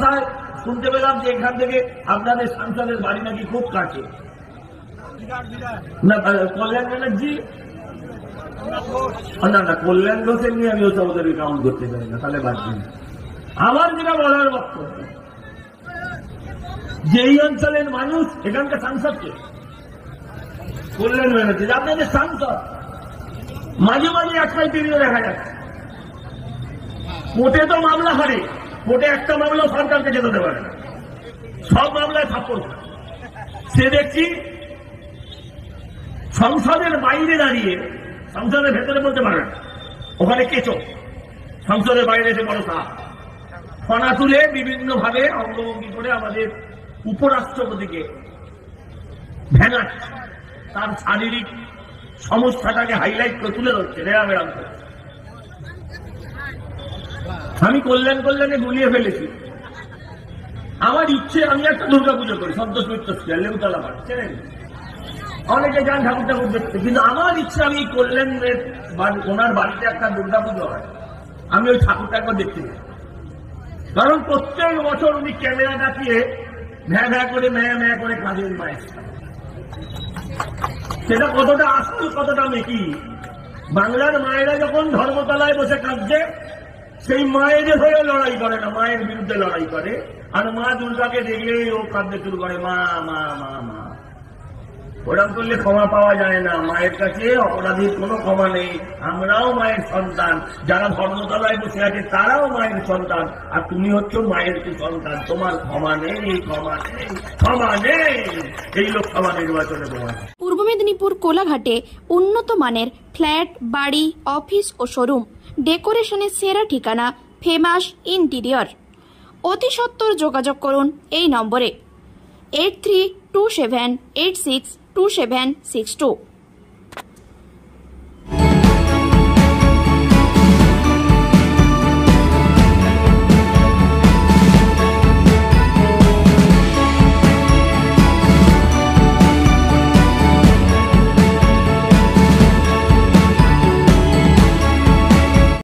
ভাষায় শুনতে পেলাম যে এখান থেকে আপনাদের সাংসদের বাড়ি নাকি খুব কাছে। না কল্যাণ ব্যানার্জি, না কল্যাণ ঘোষের নিয়ে আমি ওসব ওদের কাউন্ট করতে চাই না, তাহলে বাদ দিন। আমার যেটা বলার বক্তব্য, যেই অঞ্চলের মানুষ এখানকার সাংসদকে কল্যাণ ব্যানার্জি আপনাদের সাংসদ মাঝে মাঝে একটাই টিভিতে দেখা যাচ্ছে কোর্টে তো মামলা হারে, কোর্টে একটা মামলা সরকারকে যেতে পারে না, সব মামলায় থাপ্পড়। সে দেখছি সংসদের বাইরে দাঁড়িয়ে, সংসদের ভেতরে বলতে পারে না, ওখানে কেচো, সংসদের বাইরে এসে বড় সাপ ফনা তুলে বিভিন্ন ভাবে অঙ্গভঙ্গি করে আমাদের উপরাষ্ট্রপতিকে ভেঙাচ্ছে, তার শারীরিক সমস্যাটাকে হাইলাইট করে তুলে ধরছে, রেরামেরাম করে। আমি কল্যাণে গুলিয়ে ফেলেছি। আমার ইচ্ছে আমি একটা দুর্গাপুজো করি, সন্তোষ মিত্র স্কয়ার, লেবুতলা মাঠ, চেনেন? অনেকে যান ঠাকুর ঠাকুর দেখতে, কিন্তু আমার ইচ্ছে আমি কল্যাণের ওনার বাড়িতে একটা দুর্গাপুজো হয়, আমি ওই ঠাকুরটা একবার দেখতে চাই। কারণ প্রত্যেক বছর উনি ক্যামেরা ডাকিয়ে ভ্যা ভ্যা করে ম্যা করে কাজের মায়ের, সেটা কতটা আসল কতটা মেকি। বাংলার মায়েরা যখন ধর্মতলায় বসে কাঁদছে, সেই মায়েদের হয়ে লড়াই করে না, মায়ের বিরুদ্ধে লড়াই করে। আর মা দুর্গাকে দেখলেই ও কাঁদতে শুরু করে, মা মা মা মা। ওরকম করলে ক্ষমা পাওয়া যায় না, মায়ের কাছে অপরাধীর কোনো ক্ষমা নেই। আমরাও মায়ের সন্তান, যারা ধর্মতলায় বসে আছে তারাও মায়ের সন্তান, আর তুমি হচ্ছ মায়ের কি সন্তান, তোমার ক্ষমা নেই, ক্ষমা নেই, ক্ষমা নেই। এই লোকসভা নির্বাচনে তোমার। পূর্ব মেদিনীপুর কোলাঘাটে উন্নত মানের ফ্ল্যাট, বাড়ি, অফিস ও শোরুম, ডেকোরেশনের সেরা ঠিকানা, ফেমাস ইন্টেরিয়র। অতি সত্বর যোগাযোগ করুন এই নম্বরে 8327862762।